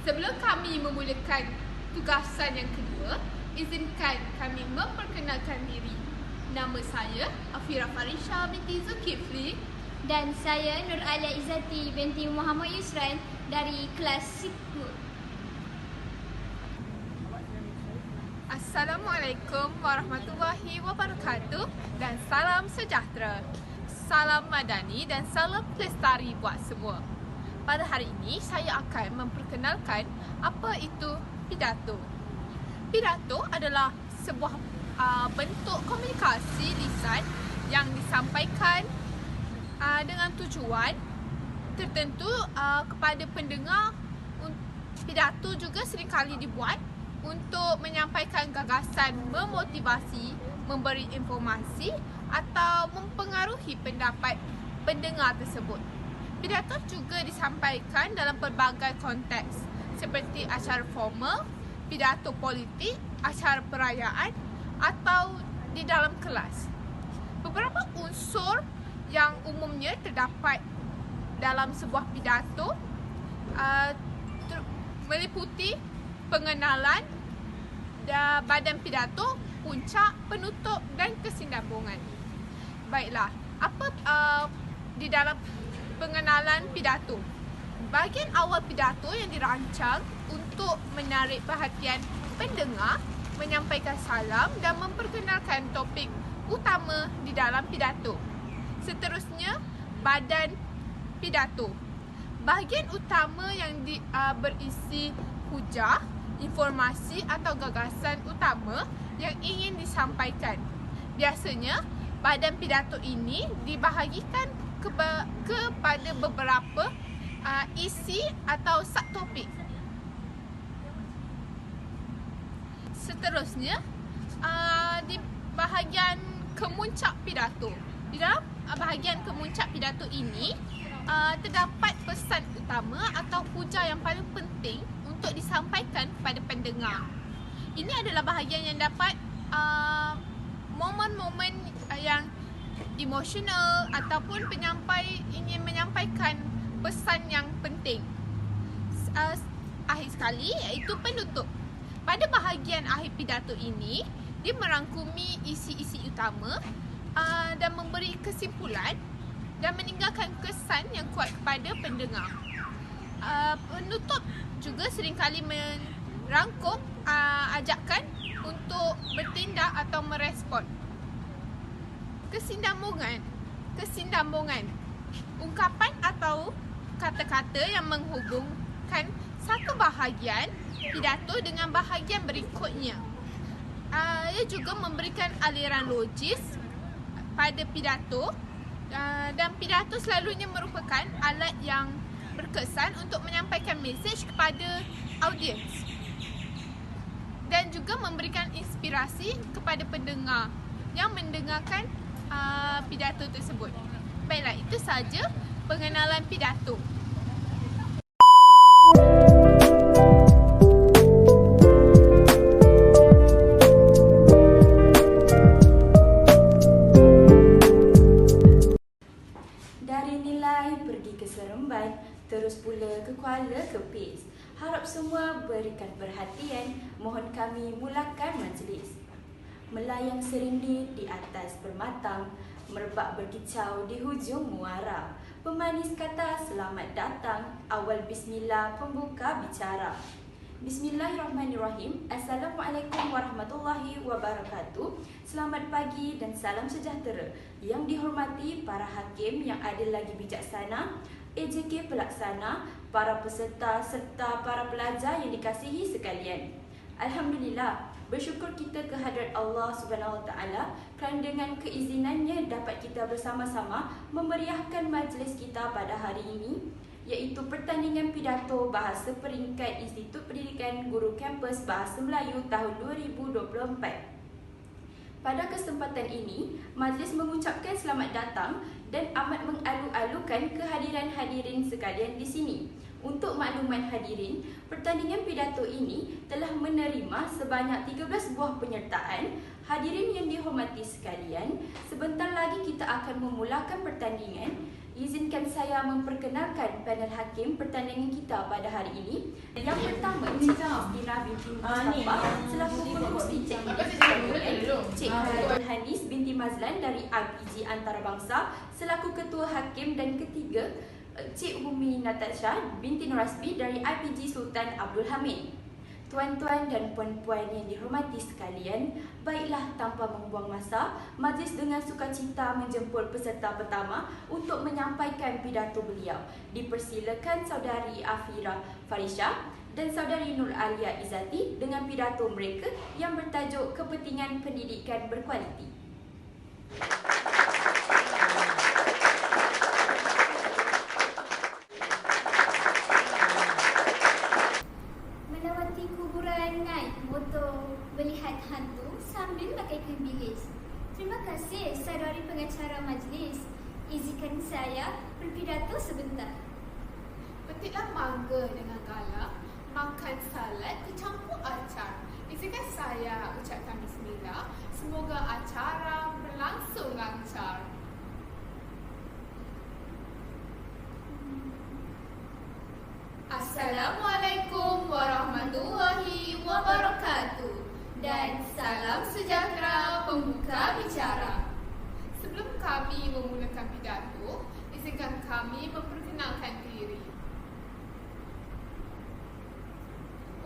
Sebelum kami memulakan tugasan yang kedua, izinkan kami memperkenalkan diri. Nama saya Afira Farisha binti Zulkifli dan saya Nur Alia Izzati binti Muhammad Yusran dari kelas 10. Assalamualaikum warahmatullahi wabarakatuh dan salam sejahtera. Salam madani dan salam pelestari buat semua. Pada hari ini saya akan memperkenalkan apa itu pidato. Pidato adalah sebuah bentuk komunikasi lisan yang disampaikan dengan tujuan tertentu kepada pendengar. Pidato juga seringkali dibuat untuk menyampaikan gagasan, memotivasi, memberi informasi atau mempengaruhi pendapat pendengar tersebut. Pidato juga disampaikan dalam pelbagai konteks seperti acara formal, pidato politik, acara perayaan atau di dalam kelas. Beberapa unsur yang umumnya terdapat dalam sebuah pidato meliputi pengenalan badan pidato, puncak, penutup dan kesinambungan. Baiklah, apa di dalam pengenalan pidato? Bahagian awal pidato yang dirancang untuk menarik perhatian pendengar, menyampaikan salam dan memperkenalkan topik utama di dalam pidato. Seterusnya, badan pidato. Bahagian utama yang berisi hujah, informasi atau gagasan utama yang ingin disampaikan. Biasanya, badan pidato ini dibahagikan kepada beberapa isi atau subtopik. Seterusnya, di bahagian kemuncak pidato. Di dalam bahagian kemuncak pidato ini terdapat pesan utama atau hujah yang paling penting untuk disampaikan kepada pendengar. Ini adalah bahagian yang dapat momen-momen yang emosional ataupun penyampai ingin menyampaikan pesan yang penting. Akhir sekali iaitu penutup. Pada bahagian akhir pidato ini, dia merangkumi isi-isi utama dan memberi kesimpulan dan meninggalkan kesan yang kuat kepada pendengar. Penutup juga seringkali merangkum ajakan untuk bertindak atau merespon. Kesinambungan ungkapan atau kata-kata yang menghubungkan satu bahagian pidato dengan bahagian berikutnya. Ia juga memberikan aliran logis pada pidato dan pidato selalunya merupakan alat yang berkesan untuk menyampaikan mesej kepada audiens dan juga memberikan inspirasi kepada pendengar yang mendengarkan pidato tersebut. Baiklah, itu sahaja pengenalan pidato. Dari Nilai pergi ke Seremban, terus pula ke Kuala Kepis. Harap semua berikan perhatian, mohon kami mulakan majlis. Melayang serindit di atas permatang, merebak berkicau di hujung muara. Pemanis kata selamat datang, awal bismillah pembuka bicara. Bismillahirrahmanirrahim. Assalamualaikum warahmatullahi wabarakatuh. Selamat pagi dan salam sejahtera. Yang dihormati para hakim yang adil lagi bijaksana, AJK pelaksana, para peserta serta para pelajar yang dikasihi sekalian. Alhamdulillah, bersyukur kita kehadrat Allah Subhanahu Wa Taala kerana dengan keizinannya dapat kita bersama-sama memeriahkan majlis kita pada hari ini, iaitu pertandingan pidato bahasa peringkat Institut Pendidikan Guru Kampus Bahasa Melayu tahun 2024. Pada kesempatan ini, majlis mengucapkan selamat datang dan amat mengalu-alukan kehadiran hadirin sekalian di sini. Untuk makluman hadirin, pertandingan pidato ini telah menerima sebanyak 13 buah penyertaan. Hadirin yang dihormati sekalian, sebentar lagi kita akan memulakan pertandingan Izinkan saya memperkenalkan panel hakim pertandingan kita pada hari ini. Yang pertama, Cik Christina binti Mustafa selaku pengurusi Cik Cik Khairul Hanis binti Mazlan dari IPG Antarabangsa selaku ketua hakim, dan ketiga, Cik Umi Natasha binti Nurasbi dari IPG Sultan Abdul Hamid. Tuan-tuan dan puan-puan yang dihormati sekalian, baiklah tanpa membuang masa, majlis dengan sukacita menjemput peserta pertama untuk menyampaikan pidato beliau. Dipersilakan Saudari Afira Farisha dan Saudari Nur Alia Izzati dengan pidato mereka yang bertajuk Kepentingan Pendidikan Berkualiti. Melihat hantu sambil pakaikan bilis. Terima kasih saudari pengacara majlis. Izinkan saya berpidato sebentar. Petiklah mangga dengan galak, makan salad kecampur acar. Izinkan saya ucapkan bismillah. Semoga acara berlangsung lancar. Assalamualaikum warahmatullahi wabarakatuh. Dan salam sejahtera pembuka bicara. Sebelum kami memulakan pidato, izinkan kami memperkenalkan diri.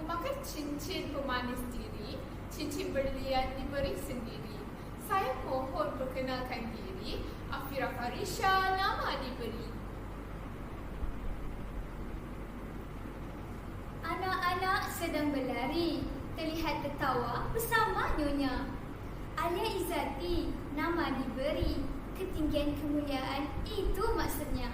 Memakai cincin pemanis diri, cincin berlian diberi sendiri. Saya mohon perkenalkan diri, Afira Farisha nama diberi. Anak-anak sedang berlari, terlihat tertawa bersama nyonya. Alia Izzati nama diberi, ketinggian kemuliaan itu maksudnya.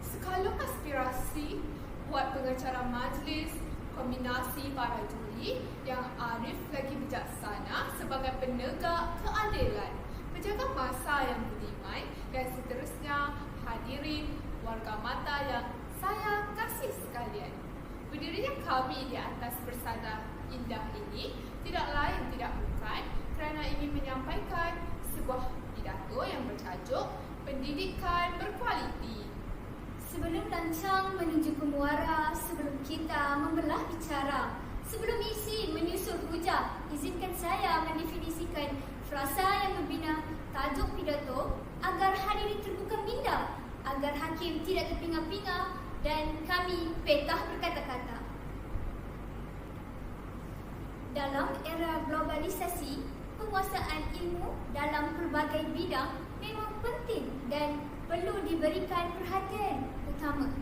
Skalum aspirasi buat pengacara majlis, kombinasi para juri yang arif lagi bijaksana sebagai penegak keadilan, penjaga masa yang budiman, dan seterusnya. Hadirin warga mata yang saya kasih sekalian, berdirinya kami di atas persada indah ini tidak lain tidak bukan kerana ingin menyampaikan sebuah pidato yang bertajuk Pendidikan Berkualiti. Sebelum lancang menuju ke muara, sebelum kita membelah bicara, sebelum isi menyusul hujah, izinkan saya mendefinisikan frasa yang membina tajuk pidato agar hadirin terbuka minda, agar hakim tidak terpinga-pinga dan kami petah berkata-kata. Dalam era globalisasi, penguasaan ilmu dalam pelbagai bidang memang penting dan perlu diberikan perhatian utama.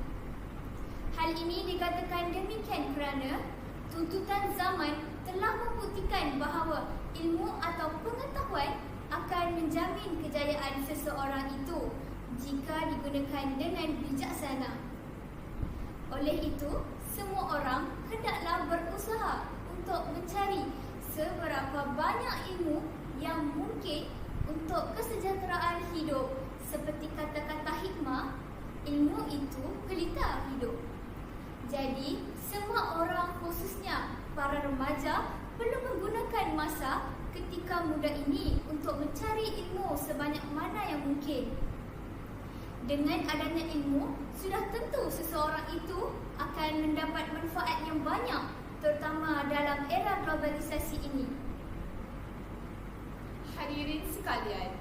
Hal ini dikatakan demikian kerana tuntutan zaman telah membuktikan bahawa ilmu atau pengetahuan akan menjamin kejayaan seseorang itu jika digunakan dengan bijaksana. Oleh itu, semua orang hendaklah berusaha untuk mencari seberapa banyak ilmu yang mungkin untuk kesejahteraan hidup. Seperti kata-kata hikmah, ilmu itu pelita hidup. Jadi, semua orang khususnya para remaja perlu menggunakan masa ketika muda ini untuk mencari ilmu sebanyak mana yang mungkin. Dengan adanya ilmu, sudah tentu seseorang itu akan mendapat manfaat yang banyak, terutama dalam era globalisasi ini. Hadirin sekalian,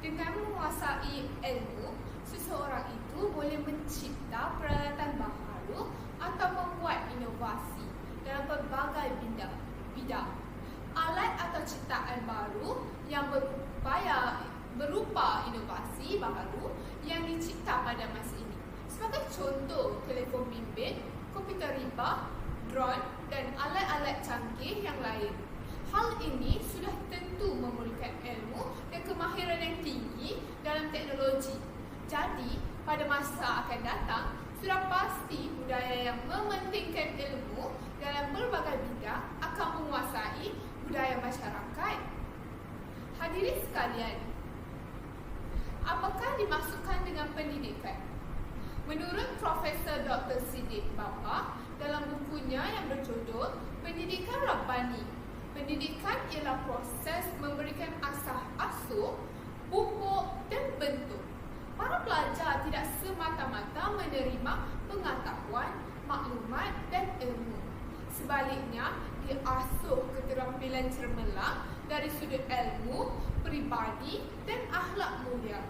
dengan menguasai ilmu, seseorang itu boleh mencipta peralatan baharu atau membuat inovasi dalam pelbagai bidang. Alat atau ciptaan baru yang berupa inovasi baharu yang dicipta pada masa ini. Sebagai contoh, telefon bimbit, komputer riba, drone dan alat-alat canggih yang lain. Hal ini sudah tentu memerlukan ilmu dan kemahiran yang tinggi dalam teknologi. Jadi, pada masa akan datang, sudah pasti budaya yang mementingkan ilmu dalam berbagai bidang akan menguasai budaya masyarakat. Hadirin sekalian, apakah dimaksudkan dengan pendidikan? Menurut Profesor Dr. Siddiq Bapa dalam bukunya yang berjudul Pendidikan Rabbani, Pendidikan ialah proses memberikan asas-asuh, pupuk dan bentuk. Para pelajar tidak semata-mata menerima pengetahuan, maklumat dan ilmu. Sebaliknya, diasuh keterampilan cemerlang dari sudut ilmu, peribadi dan akhlak mulia.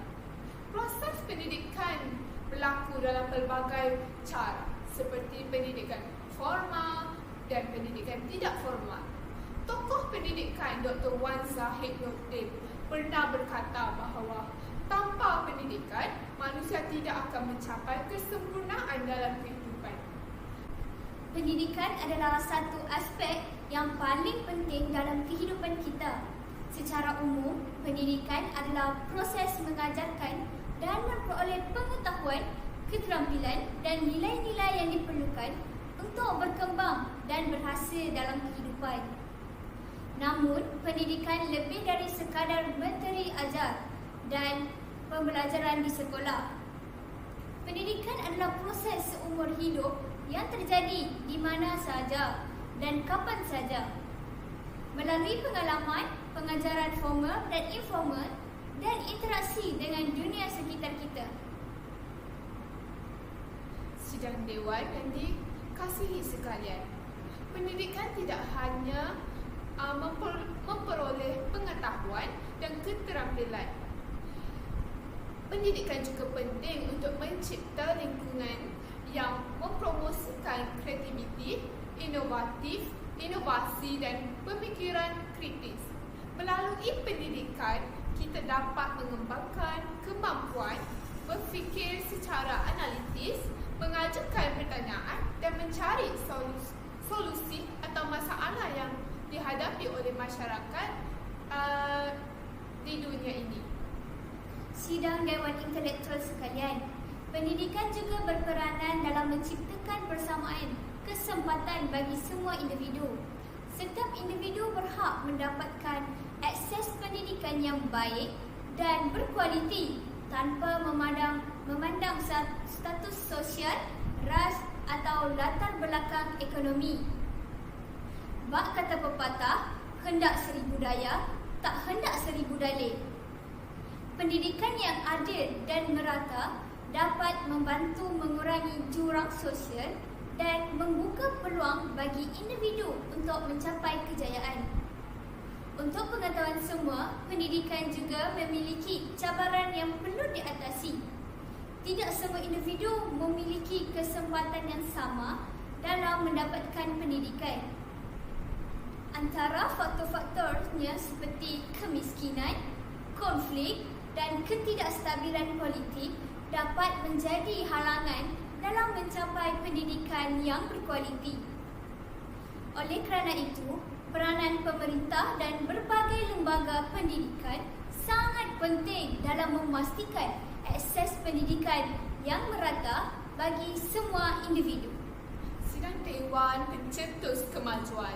Proses pendidikan berlaku dalam pelbagai cara seperti pendidikan formal dan pendidikan tidak formal. Tokoh pendidikan Dr. Wan Zahid Nordin pernah berkata bahawa tanpa pendidikan, manusia tidak akan mencapai kesempurnaan dalam kehidupan. Pendidikan adalah satu aspek yang paling penting dalam kehidupan kita. Secara umum, pendidikan adalah proses mengajarkan dan memperoleh pengetahuan, keterampilan dan nilai-nilai yang diperlukan untuk berkembang dan berhasil dalam kehidupan. Namun, pendidikan lebih dari sekadar materi ajar dan pembelajaran di sekolah. Pendidikan adalah proses seumur hidup yang terjadi di mana sahaja dan kapan saja. Melalui pengalaman, pengajaran formal dan informal dan interaksi dengan dunia sekitar kita. Sidang Dewan yang dikasihi sekalian, pendidikan tidak hanya memperoleh pengetahuan dan keterampilan. Pendidikan juga penting untuk mencipta lingkungan yang mempromosikan kreativiti, inovasi dan pemikiran kritis. Melalui pendidikan, kita dapat mengembangkan kemampuan berfikir secara analitis, mengajukan pertanyaan dan mencari solusi atau masalah yang dihadapi oleh masyarakat di dunia ini. Sidang Dewan Intelektual sekalian, pendidikan juga berperanan dalam menciptakan persamaan kesempatan bagi semua individu. Setiap individu berhak mendapatkan akses pendidikan yang baik dan berkualiti tanpa memandang status sosial, ras atau latar belakang ekonomi. Bak kata pepatah, hendak seribu daya, tak hendak seribu dalih. Pendidikan yang adil dan merata dapat membantu mengurangi jurang sosial dan membuka peluang bagi individu untuk mencapai kejayaan. Untuk pengetahuan semua, pendidikan juga memiliki cabaran yang perlu diatasi. Tidak semua individu memiliki kesempatan yang sama dalam mendapatkan pendidikan. Antara faktor-faktornya seperti kemiskinan, konflik dan ketidakstabilan politik dapat menjadi halangan dalam mencapai pendidikan yang berkualiti. Oleh kerana itu, peranan pemerintah dan berbagai lembaga pendidikan sangat penting dalam memastikan akses pendidikan yang merata bagi semua individu. Sidang Dewan pencetus kemajuan.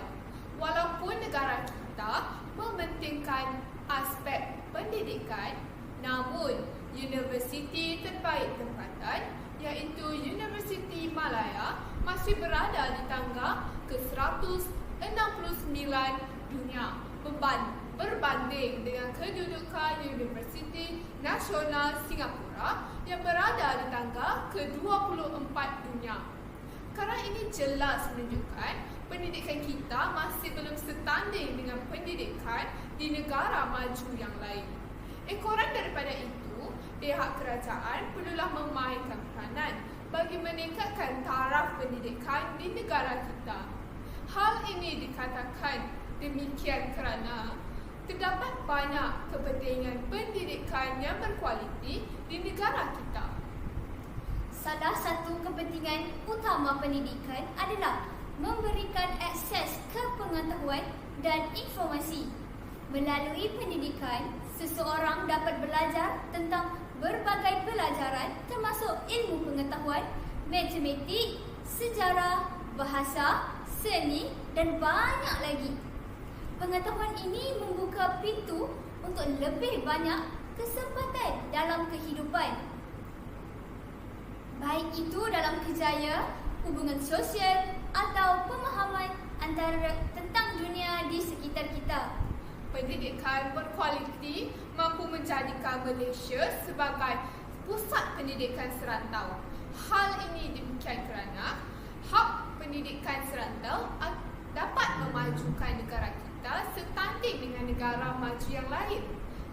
Walaupun negara kita mementingkan aspek pendidikan, namun universiti terbaik tempatan iaitu Universiti Malaya masih berada di tangga ke-169 dunia berbanding dengan kedudukan Universiti Nasional Singapura yang berada di tangga ke-24 dunia. Kerana ini jelas menunjukkan pendidikan kita masih belum setanding dengan pendidikan di negara maju yang lain. Ekoran daripada itu, pihak kerajaan perlulah memainkan peranan bagi meningkatkan taraf pendidikan di negara kita. Hal ini dikatakan demikian kerana terdapat banyak kepentingan pendidikan yang berkualiti di negara kita. Salah satu kepentingan utama pendidikan adalah memberikan akses ke pengetahuan dan informasi. Melalui pendidikan, seseorang dapat belajar tentang berbagai pelajaran termasuk ilmu pengetahuan, matematik, sejarah, bahasa, seni dan banyak lagi. Pengetahuan ini membuka pintu untuk lebih banyak kesempatan dalam kehidupan. Baik itu dalam kerjaya, hubungan sosial atau pemahaman tentang dunia di sekitar kita. Pendidikan berkualiti mampu menjadikan Malaysia sebagai pusat pendidikan serantau. Hal ini demikian kerana hak pendidikan serantau dapat memajukan negara kita setanding dengan negara maju yang lain.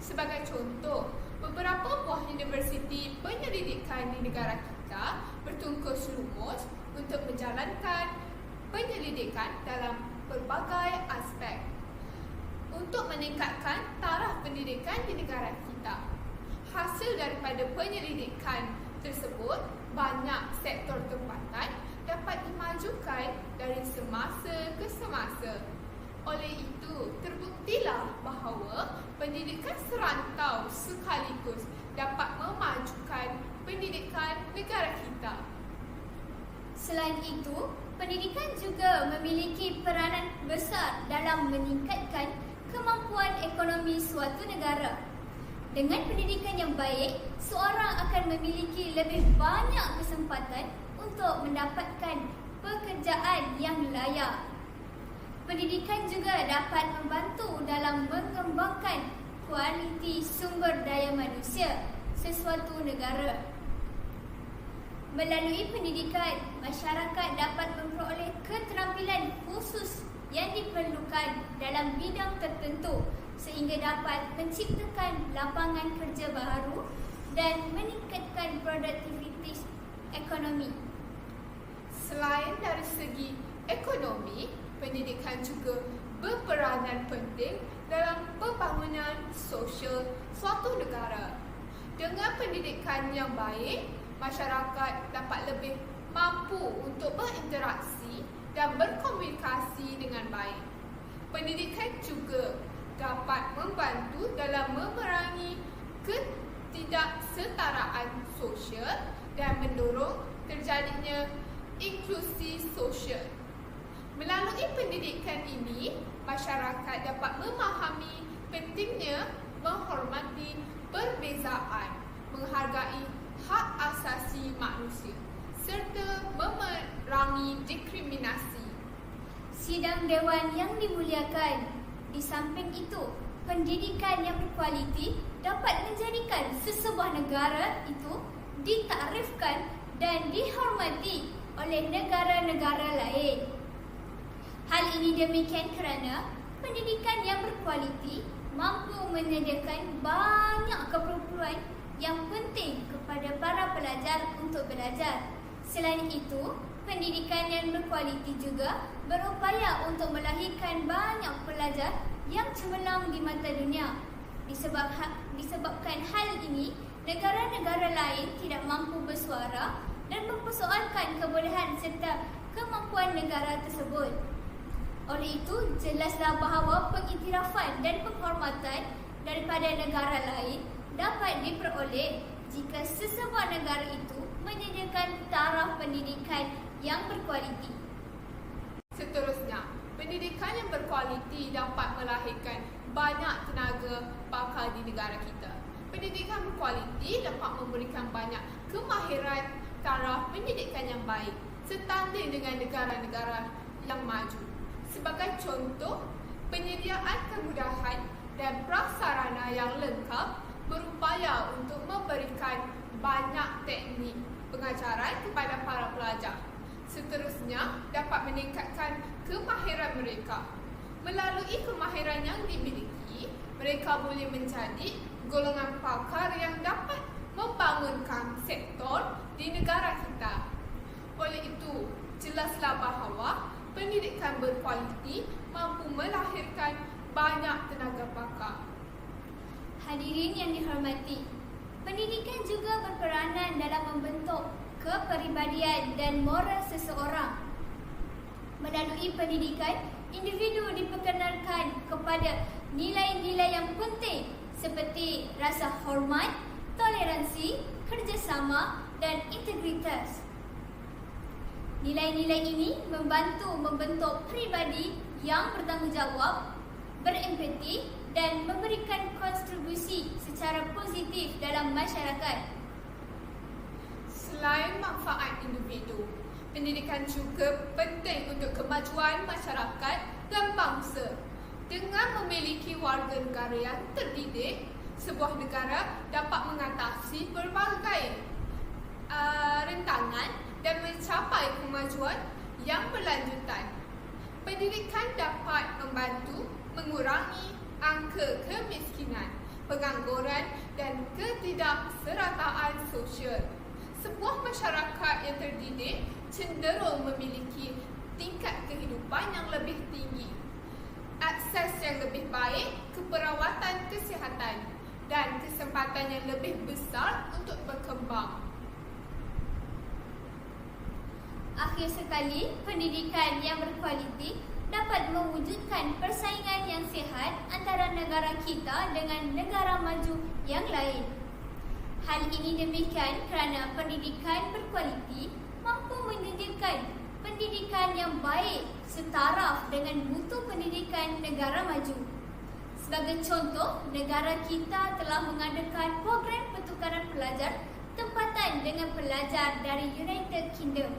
Sebagai contoh, beberapa buah universiti penyelidikan di negara kita bertungkus lumus untuk menjalankan penyelidikan dalam pelbagai aspek untuk meningkatkan taraf pendidikan di negara kita. Hasil daripada penyelidikan tersebut, banyak sektor tempatan dapat dimajukan dari semasa ke semasa. Oleh itu, terbuktilah bahawa pendidikan serantau sekaligus dapat memajukan pendidikan negara kita. Selain itu, pendidikan juga memiliki peranan besar dalam meningkatkan kemampuan ekonomi suatu negara. Dengan pendidikan yang baik, seorang akan memiliki lebih banyak kesempatan untuk mendapatkan pekerjaan yang layak. Pendidikan juga dapat membantu dalam mengembangkan kualiti sumber daya manusia sesuatu negara. Melalui pendidikan, masyarakat dapat memperoleh keterampilan khusus yang diperlukan dalam bidang tertentu sehingga dapat menciptakan lapangan kerja baru dan meningkatkan produktivitas ekonomi. Selain dari segi ekonomi, pendidikan juga berperanan penting dalam pembangunan sosial suatu negara. Dengan pendidikan yang baik, masyarakat dapat lebih mampu untuk berinteraksi dan berkomunikasi dengan baik. Pendidikan juga dapat membantu dalam memerangi ketidaksetaraan sosial dan mendorong terjadinya inklusi sosial. Melalui pendidikan ini, masyarakat dapat memahami pentingnya menghormati perbezaan, menghargai hak asasi manusia serta memerangi diskriminasi. Sidang Dewan yang dimuliakan, di samping itu, pendidikan yang berkualiti dapat menjadikan sesebuah negara itu ditarifkan dan dihormati oleh negara-negara lain. Hal ini demikian kerana pendidikan yang berkualiti mampu menyediakan banyak keperluan yang penting kepada para pelajar untuk belajar. Selain itu, pendidikan yang berkualiti juga berupaya untuk melahirkan banyak pelajar yang cemerlang di mata dunia. Disebabkan hal ini, negara-negara lain tidak mampu bersuara dan mempersoalkan kebolehan serta kemampuan negara tersebut. Oleh itu, jelaslah bahawa pengiktirafan dan penghormatan daripada negara lain dapat diperoleh jika sesebuah negara itu menyediakan taraf pendidikan yang berkualiti. Seterusnya, pendidikan yang berkualiti dapat melahirkan banyak tenaga pakar di negara kita. Pendidikan berkualiti dapat memberikan banyak kemahiran taraf pendidikan yang baik setanding dengan negara-negara yang maju. Sebagai contoh, penyediaan kemudahan dan prasarana yang lengkap berupaya untuk memberikan banyak teknik pengajaran kepada para pelajar. Seterusnya, dapat meningkatkan kemahiran mereka. Melalui kemahiran yang dimiliki, mereka boleh menjadi golongan pakar yang dapat membangunkan sektor di negara kita. Oleh itu, jelaslah bahawa pendidikan berkualiti mampu melahirkan banyak tenaga pakar. Hadirin yang dihormati, pendidikan juga berperanan dalam membentuk kepribadian dan moral seseorang. Melalui pendidikan, individu diperkenalkan kepada nilai-nilai yang penting seperti rasa hormat, toleransi, kerjasama dan integritas. Nilai-nilai ini membantu membentuk pribadi yang bertanggungjawab, berempati dan memberikan kontribusi secara positif dalam masyarakat. Selain manfaat individu, Pendidikan juga penting untuk kemajuan masyarakat dan bangsa. Dengan memiliki warga negara yang terdidik, sebuah negara dapat mengatasi berbagai rentangan dan mencapai kemajuan yang berlanjutan. Pendidikan dapat membantu mengurangi angka kemiskinan, pengangguran dan ketidakserataan sosial. Sebuah masyarakat yang terdidik cenderung memiliki tingkat kehidupan yang lebih tinggi, akses yang lebih baik ke perawatan kesihatan dan kesempatan yang lebih besar untuk berkembang. Akhir sekali, pendidikan yang berkualiti dapat mewujudkan persaingan yang sihat antara negara kita dengan negara maju yang lain. Hal ini demikian kerana pendidikan berkualiti mampu menyediakan pendidikan yang baik setaraf dengan mutu pendidikan negara maju. Sebagai contoh, negara kita telah mengadakan program pertukaran pelajar tempatan dengan pelajar dari United Kingdom.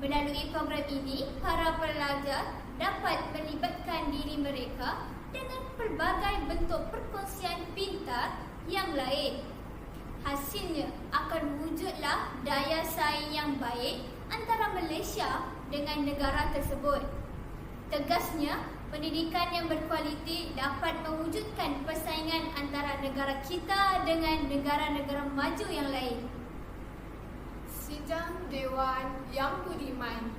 Melalui program ini, para pelajar dapat melibatkan diri mereka dengan pelbagai bentuk perkongsian pintar yang lain. Hasilnya akan wujudlah daya saing yang baik antara Malaysia dengan negara tersebut. Tegasnya, pendidikan yang berkualiti dapat mewujudkan persaingan antara negara kita dengan negara-negara maju yang lain. Sidang Dewan yang budiman.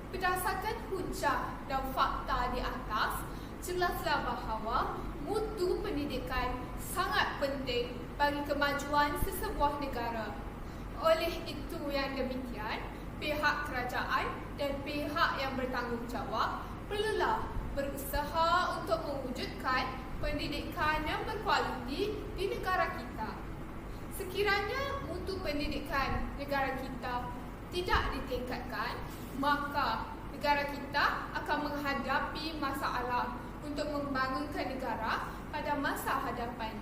Berdasarkan hujah dan fakta di atas, jelaslah bahawa mutu pendidikan sangat penting bagi kemajuan sesebuah negara. Oleh itu yang demikian, pihak kerajaan dan pihak yang bertanggungjawab perlulah berusaha untuk mewujudkan pendidikan yang berkualiti di negara kita. Sekiranya mutu pendidikan negara kita tidak ditingkatkan, maka negara kita akan menghadapi masalah untuk membangunkan negara pada masa hadapan.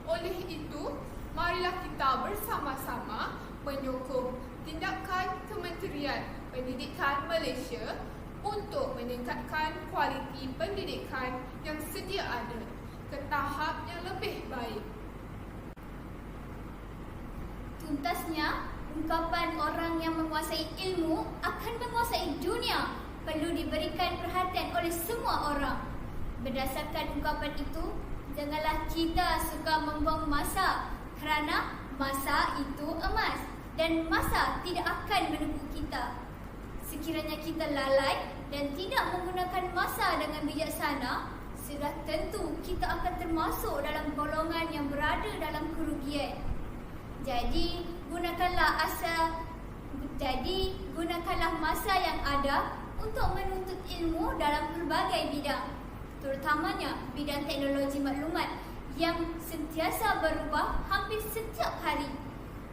Oleh itu, marilah kita bersama-sama menyokong tindakan Kementerian Pendidikan Malaysia untuk meningkatkan kualiti pendidikan yang sedia ada ke tahap yang lebih baik. Tuntasnya, ungkapan orang yang menguasai ilmu akan menguasai dunia perlu diberikan perhatian oleh semua orang. Berdasarkan ungkapan itu, janganlah kita suka membuang masa kerana masa itu emas dan masa tidak akan menunggu kita. Sekiranya kita lalai dan tidak menggunakan masa dengan bijaksana, sudah tentu kita akan termasuk dalam golongan yang berada dalam kerugian. Jadi, gunakanlah masa yang ada untuk menuntut ilmu dalam pelbagai bidang, terutamanya bidang teknologi maklumat yang sentiasa berubah hampir setiap hari.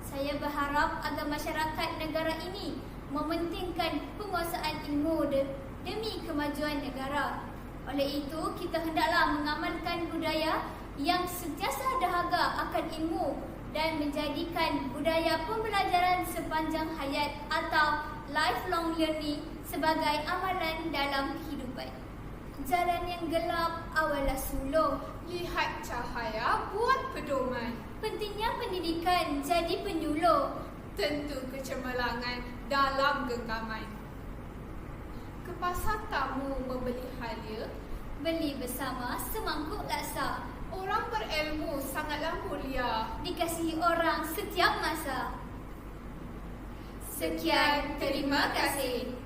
Saya berharap agar masyarakat negara ini mementingkan penguasaan ilmu demi kemajuan negara. Oleh itu, kita hendaklah mengamalkan budaya yang sentiasa dahaga akan ilmu dan menjadikan budaya pembelajaran sepanjang hayat atau lifelong learning sebagai amalan dalam kehidupan. Jalan yang gelap awalah sulur. Lihat cahaya buat pedoman. Pentingnya pendidikan jadi penyuluh. Tentu kecemerlangan dalam genggaman. Ke pasar tamu membeli halia, Beli bersama semangkuk laksa. orang berilmu sangatlah mulia. Dikasihi orang setiap masa. Sekian, terima kasih.